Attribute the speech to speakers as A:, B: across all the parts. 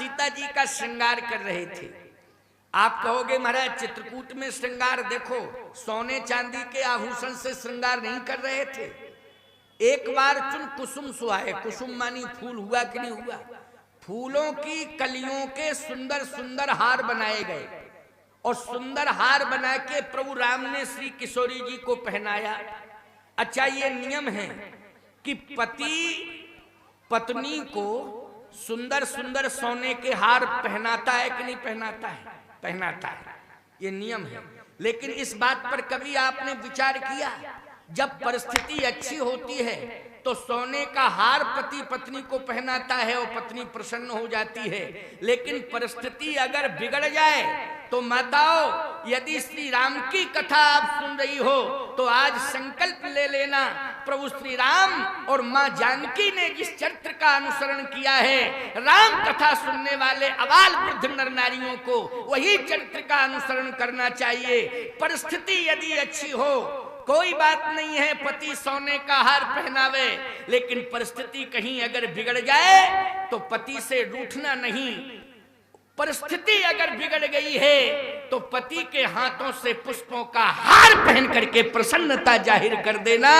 A: सीता जी का श्रृंगार कर रहे थे। आप कहोगे महाराज चित्रकूट में श्रृंगार देखो, सोने चांदी के आभूषण से श्रृंगार नहीं कर रहे थे। एक बार चुन कुसुम सुहाए, कुसुम मानी फूल, हुआ कि नहीं हुआ? फूलों की कलियों के सुंदर सुंदर हार बनाए गए और सुंदर हार बना के प्रभु राम ने श्री किशोरी जी को पहनाया। अच्छा, ये नियम है कि पति पत्नी को सुंदर सुंदर सोने के हार पहनाता है कि नहीं पहनाता है? पहनाता है, ये नियम है। लेकिन इस बात पर कभी आपने विचार किया, जब परिस्थिति अच्छी होती है तो सोने का हार पति पत्नी को पहनाता है और पत्नी प्रसन्न हो जाती है। लेकिन परिस्थिति अगर बिगड़ जाए तो माताओं, यदि श्री राम की कथा आप सुन रही हो तो आज संकल्प ले लेना, प्रभु श्री राम और मां जानकी ने जिस चरित्र का अनुसरण किया है, राम कथा सुनने वाले अबाल वृद्ध नर नारियों को वही चरित्र का अनुसरण करना चाहिए। परिस्थिति यदि अच्छी हो कोई बात नहीं है, पति सोने का हार पहनावे, लेकिन परिस्थिति कहीं अगर बिगड़ जाए तो पति से रूठना नहीं। परिस्थिति अगर बिगड़ गई है तो पति के हाथों से पुष्पों का हार पहन करके प्रसन्नता जाहिर कर देना।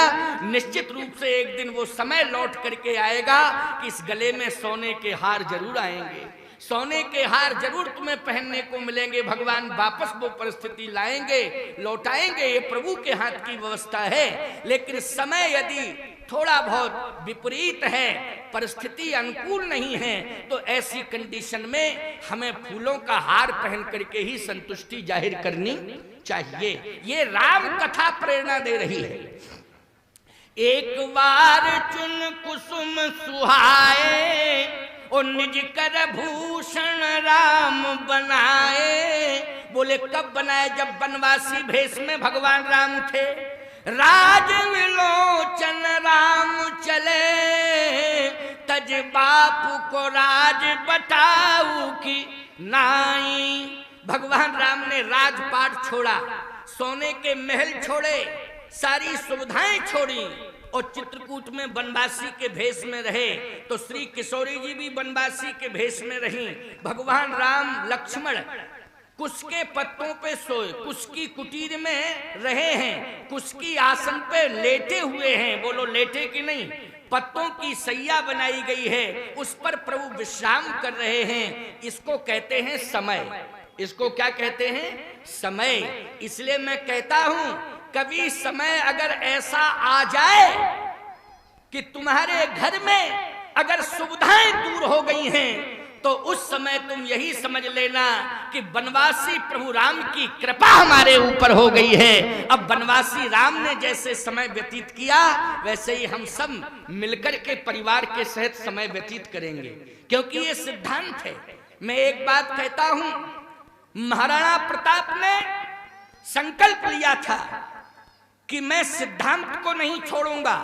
A: निश्चित रूप से एक दिन वो समय लौट करके आएगा कि इस गले में सोने के हार जरूर आएंगे, सोने के हार जरूर तुम्हें पहनने को मिलेंगे। भगवान वापस वो परिस्थिति लाएंगे, लौटाएंगे, ये प्रभु के हाथ की व्यवस्था है। लेकिन समय यदि थोड़ा बहुत विपरीत है, परिस्थिति अनुकूल नहीं है, तो ऐसी कंडीशन में हमें फूलों का हार पहन करके ही संतुष्टि जाहिर करनी चाहिए। ये राम कथा प्रेरणा दे रही है। एक बार चुन कुसुम सुहाए और निज कर भूषण राम बनाए। बोले कब बनाए? जब बनवासी भेष में भगवान राम थे। राज विलोचन राम चले, तज बापू को राज बटाऊ की नाई। भगवान राम ने राजपाट छोड़ा, सोने के महल छोड़े, सारी सुविधाएं छोड़ी और चित्रकूट में बनवासी के भेष में रहे। तो श्री किशोरी जी भी बनवासी के भेष में रही। भगवान राम लक्ष्मण कुश के पत्तों पे सोए, कुश की कुटीर में रहे हैं, कुश की आसन पे लेटे हुए हैं। बोलो लेटे कि नहीं? पत्तों की सैया बनाई गई है, उस पर प्रभु विश्राम कर रहे हैं। इसको कहते हैं समय। इसको क्या कहते हैं? समय। इसलिए मैं कहता हूं, कभी समय अगर ऐसा आ जाए कि तुम्हारे घर में अगर सुविधाएं दूर हो गई हैं, तो उस समय तुम यही समझ लेना कि बनवासी प्रभु राम की कृपा हमारे ऊपर हो गई है। अब बनवासी राम ने जैसे समय व्यतीत किया, वैसे ही हम सब मिलकर के परिवार के सहित समय व्यतीत करेंगे, क्योंकि ये सिद्धांत है। मैं एक बात कहता हूं, महाराणा प्रताप ने संकल्प लिया था कि मैं सिद्धांत को नहीं छोड़ूंगा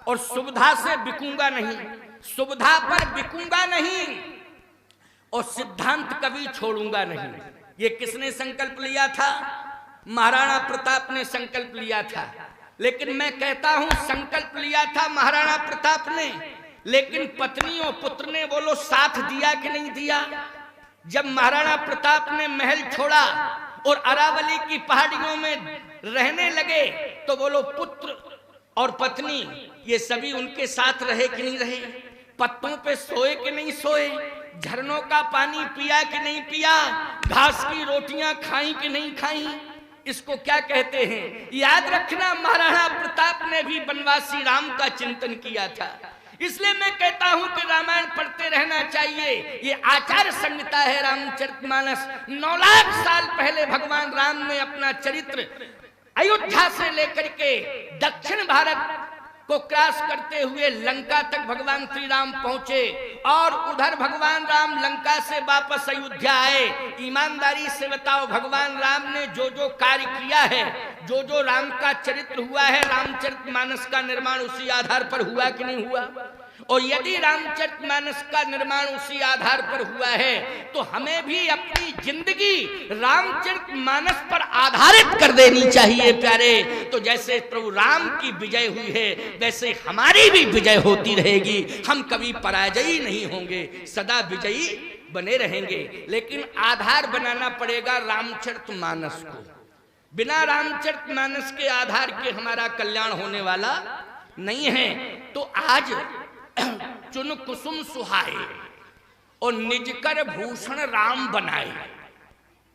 A: और सुविधा से बिकूंगा नहीं, सुविधा पर बिकूंगा नहीं और सिद्धांत कभी छोड़ूंगा नहीं। ये किसने संकल्प लिया था? महाराणा प्रताप ने संकल्प लिया था। लेकिन मैं कहता हूं, संकल्प लिया था महाराणा प्रताप ने, लेकिन पत्नी और पुत्र ने बोलो साथ दिया कि नहीं दिया? जब महाराणा प्रताप ने महल छोड़ा और अरावली की पहाड़ियों में रहने लगे, तो बोलो पुत्र और पत्नी ये सभी उनके साथ रहे कि नहीं रहे? पत्तों पे सोए कि नहीं सोए? झरनों का पानी पिया कि नहीं पिया? घास की रोटियां खाई कि नहीं खाई? इसको क्या कहते हैं? याद रखना, महाराणा प्रताप ने भी बनवासी राम का चिंतन किया था। इसलिए मैं कहता हूं कि रामायण पढ़ते रहना चाहिए। ये आचार संहिता है रामचरितमानस। 9 लाख साल पहले भगवान राम ने अपना चरित्र अयोध्या से लेकर के दक्षिण भारत को क्रॉस करते हुए लंका तक भगवान श्री राम पहुंचे और उधर भगवान राम लंका से वापस अयोध्या आए। ईमानदारी से बताओ, भगवान राम ने जो जो कार्य किया है, जो जो राम का चरित्र हुआ है, रामचरितमानस का निर्माण उसी आधार पर हुआ कि नहीं हुआ? और यदि रामचरितमानस का निर्माण उसी आधार पर हुआ है, तो हमें भी अपनी जिंदगी रामचरितमानस पर आधारित कर देनी चाहिए प्यारे। तो जैसे प्रभु राम की विजय हुई है, वैसे हमारी भी विजय होती रहेगी। हम कभी पराजयी नहीं होंगे, सदा विजयी बने रहेंगे, लेकिन आधार बनाना पड़ेगा रामचरितमानस को। बिना रामचरितमानस के आधार के हमारा कल्याण होने वाला नहीं है। तो आज चुन कुसुम सुहाए और निज कर भूषण राम बनाए,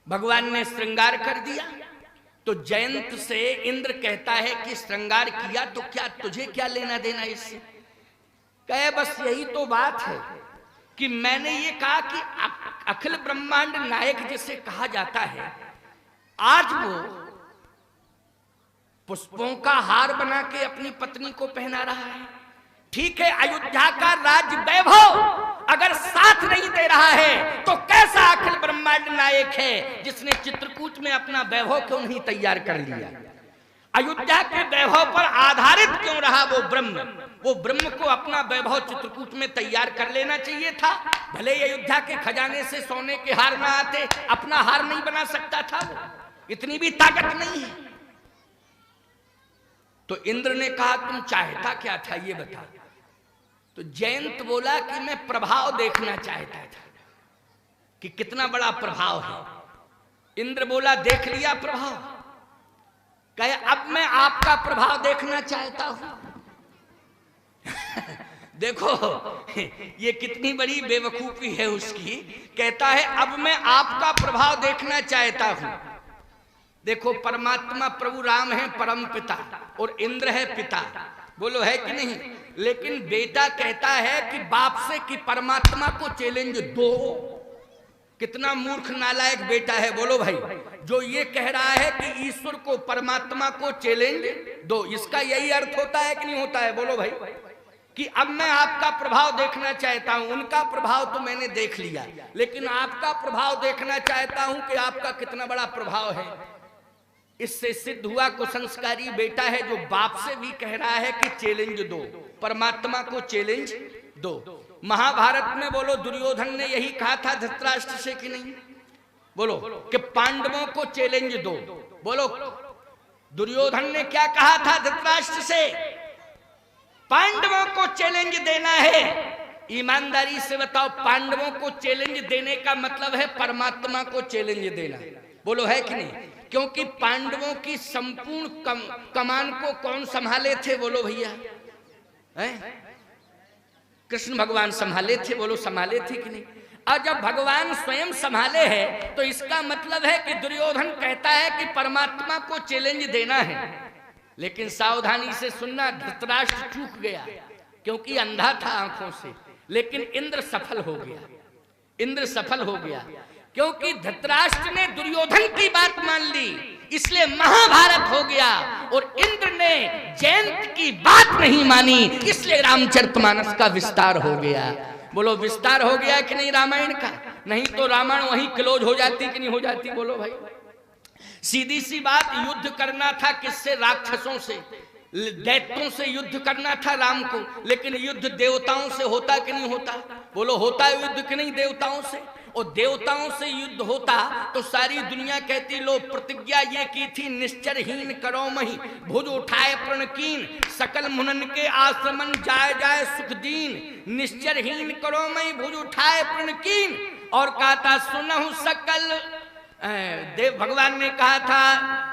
A: भगवान ने श्रृंगार कर दिया। तो जयंत से इंद्र कहता है कि श्रृंगार किया तो क्या, तुझे क्या लेना देना इससे? कहे बस यही तो बात है कि मैंने ये कहा कि अखिल ब्रह्मांड नायक जिसे कहा जाता है, आज वो पुष्पों का हार बना के अपनी पत्नी को पहना रहा है। ठीक है, अयोध्या का राज वैभव अगर साथ नहीं दे रहा है तो कैसा अखिल ब्रह्मांड नायक है जिसने चित्रकूट में अपना वैभव क्यों नहीं तैयार कर लिया? अयोध्या के वैभव पर आधारित क्यों रहा वो ब्रह्म? वो ब्रह्म को अपना वैभव चित्रकूट में तैयार कर लेना चाहिए था। भले ही अयोध्या के खजाने से सोने के हार ना आते, अपना हार नहीं बना सकता था वो? इतनी भी ताकत नहीं है। तो इंद्र ने कहा तुम चाहता क्या था ये बता। तो जयंत बोला कि मैं प्रभाव देखना चाहता था कि कितना बड़ा प्रभाव है। इंद्र बोला देख लिया प्रभाव? कहे अब मैं आपका प्रभाव देखना चाहता हूं। देखो ये कितनी बड़ी बेवकूफी है उसकी। कहता है अब मैं आपका प्रभाव देखना चाहता हूं। देखो परमात्मा प्रभु राम है परम पिता और इंद्र है पिता, बोलो है कि नहीं? लेकिन बेटा कहता है कि बाप से कि परमात्मा को चैलेंज दो। कितना मूर्ख नालायक बेटा है, बोलो भाई, जो ये कह रहा है कि ईश्वर को परमात्मा को चैलेंज दो। इसका यही अर्थ होता है कि नहीं होता है? बोलो भाई, कि अब मैं आपका प्रभाव देखना चाहता हूं। उनका प्रभाव तो मैंने देख लिया, लेकिन आपका प्रभाव देखना चाहता हूं कि आपका कितना बड़ा प्रभाव है। इससे सिद्ध हुआ को संस्कारी बेटा है जो बाप से भी कह रहा है कि चैलेंज दो, परमात्मा को चैलेंज दो। महाभारत में बोलो दुर्योधन ने यही कहा था धृतराष्ट्र से कि नहीं? बोलो कि पांडवों को चैलेंज दो। बोलो दुर्योधन ने क्या कहा था धृतराष्ट्र से? पांडवों को चैलेंज देना है। ईमानदारी से बताओ, पांडवों को चैलेंज देने का मतलब है परमात्मा को चैलेंज देना। बोलो है कि नहीं? क्योंकि पांडवों की संपूर्ण कमान को कौन संभाले थे? बोलो भैया, कृष्ण भगवान संभाले थे। बोलो संभाले थे कि नहीं? और जब भगवान स्वयं संभाले हैं तो इसका मतलब है कि दुर्योधन कहता है कि परमात्मा को चैलेंज देना है। लेकिन सावधानी से सुनना, धृतराष्ट्र चूक गया क्योंकि अंधा था आंखों से। लेकिन इंद्र सफल हो गया, इंद्र सफल हो गया क्योंकि धृतराष्ट्र ने दुर्योधन की बात मान ली, इसलिए महाभारत हो गया। और इंद्र ने जयंत की बात नहीं मानी, इसलिए रामचरितमानस का विस्तार हो गया। बोलो विस्तार हो गया कि नहीं रामायण का? नहीं तो रामायण वहीं क्लोज हो जाती कि नहीं हो जाती? बोलो भाई, सीधी सी बात, युद्ध करना था किससे? राक्षसों से, दैत्यों से युद्ध करना था राम को। लेकिन युद्ध देवताओं से होता कि नहीं होता? बोलो होता है युद्ध कि नहीं देवताओं से? और देवताओं से युद्ध होता तो सारी दुनिया कहती लो प्रतिज्ञा ये की थी निश्चरहीन करो मही भुज उठाए प्रणकीन सकल मुनन के आश्रमन जाए जाए सुख दीन। निश्चरहीन करो मही भुज उठाए प्रणकीन। और कहा था सुनहु सकल, देव भगवान ने कहा था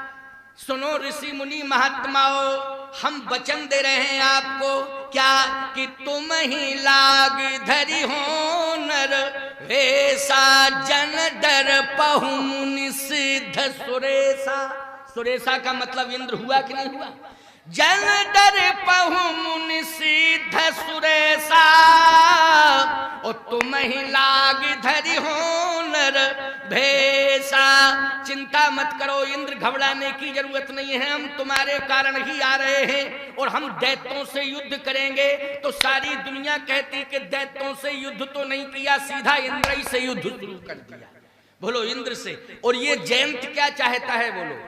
A: सुनो ऋषि मुनि महात्माओं, हम वचन दे रहे हैं आपको क्या कि तुम ही लाग धरी हो नर वैसा जन डर पहु मुनि सिद्ध सुरेशा। सुरेशा का मतलब इंद्र हुआ कि नहीं हुआ? जन डर पहु मुनि सिद्ध सुरेशा और तुम ही लाग धरी हो नर भेसा। चिंता मत करो इंद्र, घबराने की जरूरत नहीं है, हम तुम्हारे कारण ही आ रहे हैं और हम दैत्यों से युद्ध करेंगे। तो सारी दुनिया कहती कि दैत्यों से युद्ध तो नहीं किया, सीधा इंद्र ही से युद्ध शुरू कर दिया। बोलो इंद्र से। और ये जयंत क्या चाहता है? बोलो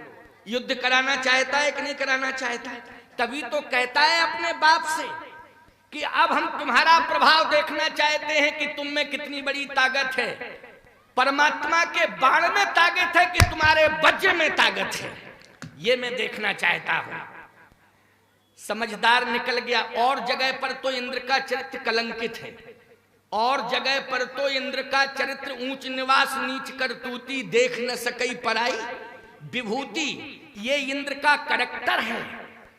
A: युद्ध कराना चाहता है कि नहीं कराना चाहता है? तभी तो कहता है अपने बाप से कि अब हम तुम्हारा प्रभाव देखना चाहते हैं कि तुम में कितनी बड़ी ताकत है। परमात्मा के बाण में ताकत है कि तुम्हारे वज्र में ताकत है, ये मैं देखना चाहता हूं। समझदार निकल गया। और जगह पर तो इंद्र का चरित्र कलंकित है। और जगह पर तो इंद्र का चरित्र ऊंच निवास नीच करतूती देख न सकई पराई विभूति, ये इंद्र का करैक्टर है।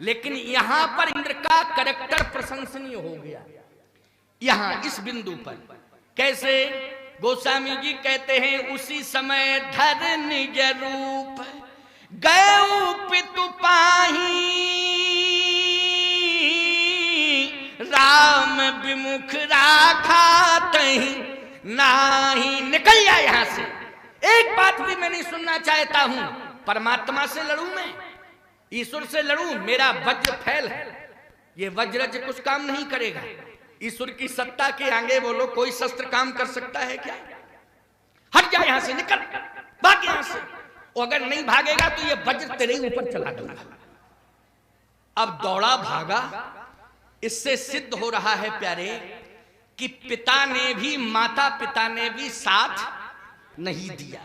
A: लेकिन यहां पर इंद्र का करैक्टर प्रशंसनीय हो गया, यहां इस बिंदु पर। कैसे? गोस्वामी जी कहते हैं, उसी समय धर निज रूप गए पितु पाही, राम विमुख राखा तहीं नाही। निकल जाए यहां से। एक बात भी मैं नहीं सुनना चाहता हूं। परमात्मा से लड़ूं मैं, ईश्वर से लड़ूं, मेरा वज्र फैल है, ये वज्रज कुछ काम नहीं करेगा। ईश्वर की सत्ता के आगे बोलो कोई शस्त्र काम कर सकता है क्या? हट जा यहां से, निकल, भाग यहां से। और अगर नहीं भागेगा तो ये वज्र तेरे ऊपर चला दूंगा। अब दौड़ा भागा, इससे सिद्ध हो रहा है प्यारे कि पिता ने भी, माता पिता ने भी साथ नहीं दिया।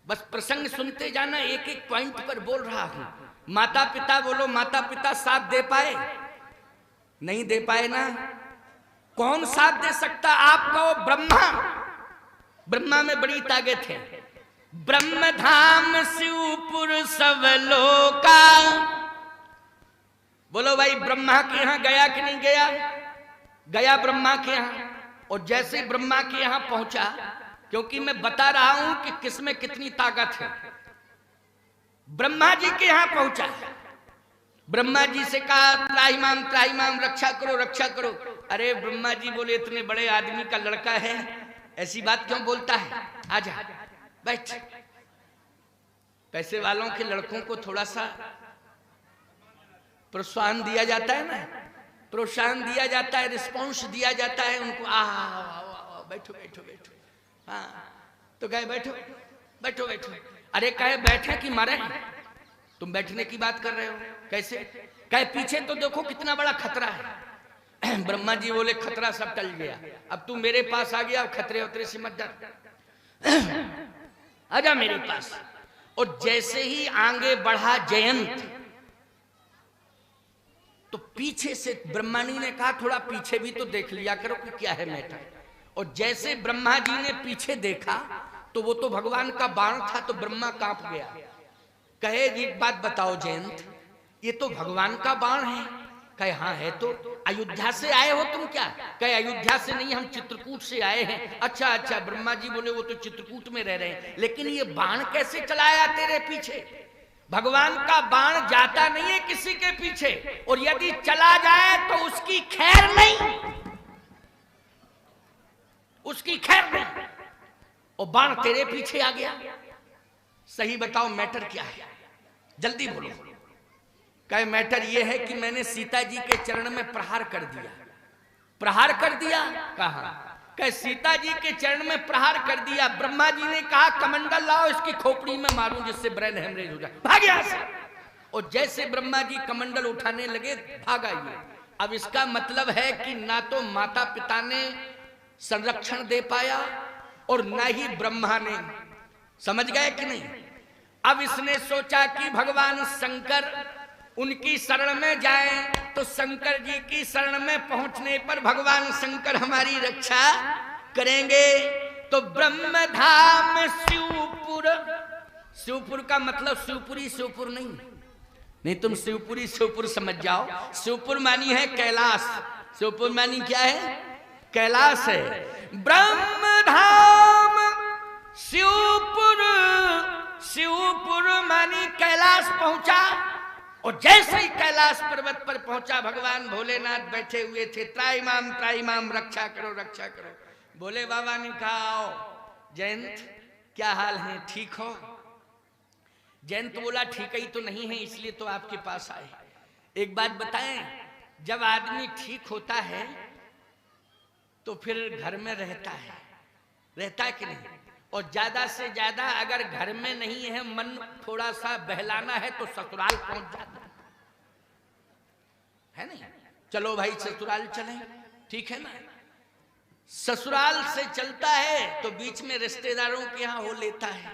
A: बस प्रसंग सुनते जाना, एक एक पॉइंट पर बोल रहा हूं। माता पिता बोलो, माता पिता साथ दे पाए? नहीं दे पाए ना। कौन साथ दे सकता? आप कहो ब्रह्मा। ब्रह्मा में बड़ी ताकत है। ब्रह्म धाम शिवपुर सब लोका। बोलो भाई, ब्रह्मा के यहां गया कि नहीं गया? गया ब्रह्मा के यहां। और जैसे ब्रह्मा के यहां पहुंचा, क्योंकि मैं बता रहा हूं कि किसमें कितनी ताकत है। ब्रह्मा जी के यहां पहुंचा, ब्रह्मा जी से कहा त्राहिमाम त्राहिमाम, रक्षा करो रक्षा करो। अरे ब्रह्मा जी बोले, इतने बड़े आदमी का लड़का है, ऐसी बात क्यों बोलता है? आजा बैठ। पैसे वालों के लड़कों को थोड़ा सा प्रोत्साहन दिया जाता है ना, प्रोत्साहन दिया जाता है, रिस्पॉन्स दिया जाता है उनको। बैठो बैठो बैठो। हाँ, तो कहे बैठो बैठो बैठो। अरे कहे बैठे कि मरे? तुम बैठने की बात कर रहे हो, कैसे? कहे पीछे तो देखो कितना बड़ा खतरा है। ब्रह्मा जी बोले, खतरा सब टल गया, अब तू मेरे पास आ गया, खतरे उतरे से मत डर, आजा मेरे पास। और जैसे ही आगे बढ़ा जयंत, तो पीछे से ब्रह्माणी ने कहा थोड़ा पीछे भी तो देख लिया करो कि क्या है मैटर। और जैसे ब्रह्मा जी ने पीछे देखा तो वो तो भगवान का बाण था, तो ब्रह्मा कांप गया। कहे एक बात बताओ जयंत, ये तो भगवान का बाण है। कहे हाँ है। तो अयोध्या से आए हो तुम क्या? कहे अयोध्या से नहीं, हम चित्रकूट से आए हैं। अच्छा अच्छा। ब्रह्मा जी बोले, वो तो चित्रकूट में रह रहे हैं, लेकिन ये बाण कैसे चलाया तेरे पीछे? भगवान का बाण जाता नहीं है किसी के पीछे, और यदि चला जाए तो उसकी खैर नहीं, उसकी खैर नहीं। और बाण तेरे पीछे आ गया। सही बताओ मैटर क्या है? जल्दी बोलो। कहे मैटर यह है कि मैंने सीता जी के चरण में प्रहार कर दिया। प्रहार कर दिया? कहा? कहे सीता जी के चरण में प्रहार कर दिया। ब्रह्मा जी ने कहा कमंडल लाओ, इसकी खोपड़ी में मारूं जिससे ब्रेन हेमरेज हो जाए, भाग यहां से। और जैसे ब्रह्मा जी कमंडल उठाने लगे, भागा ये। अब इसका मतलब है कि ना तो माता पिता ने संरक्षण दे पाया और ना ही ब्रह्मा ने। समझ गए कि नहीं? अब इसने सोचा कि भगवान शंकर उनकी शरण में जाएं, तो शंकर जी की शरण में पहुंचने पर भगवान शंकर हमारी रक्षा करेंगे। तो ब्रह्म धाम शिवपुर, शिवपुर का मतलब शिवपुरी शिवपुर नहीं, नहीं तुम शिवपुरी शिवपुर समझ जाओ। शिवपुर मानी है कैलाश, शिवपुर मानी क्या है? कैलाश है। ब्रह्म धाम शिवपुर, शिवपुर मानी कैलाश पहुंचा। और जैसे ही कैलाश पर्वत पर पहुंचा, भगवान भोलेनाथ बैठे हुए थे। त्राहिमाम त्राहिमाम, रक्षा करो रक्षा करो। भोले बाबा ने कहा आओ जयंत, क्या हाल है, ठीक हो? जयंत बोला ठीक ही तो नहीं है, इसलिए तो आपके पास आए। एक बात बताएं, जब आदमी ठीक होता है तो फिर घर में रहता है कि नहीं? और ज्यादा से ज्यादा अगर घर में नहीं है, मन थोड़ा सा बहलाना है तो ससुराल पहुंच जाता है नहीं? चलो भाई ससुराल चलें, ठीक है ना? ससुराल से चलता है तो बीच में रिश्तेदारों के यहां हो लेता है।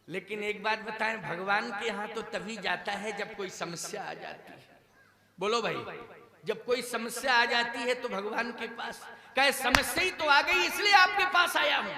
A: लेकिन एक बात बताएं, भगवान के यहां तो तभी जाता है जब कोई समस्या आ जाती है। बोलो भाई, जब कोई समस्या आ जाती है तो भगवान के पास कहे समस्या ही तो आ गई इसलिए आपके पास आया हूं।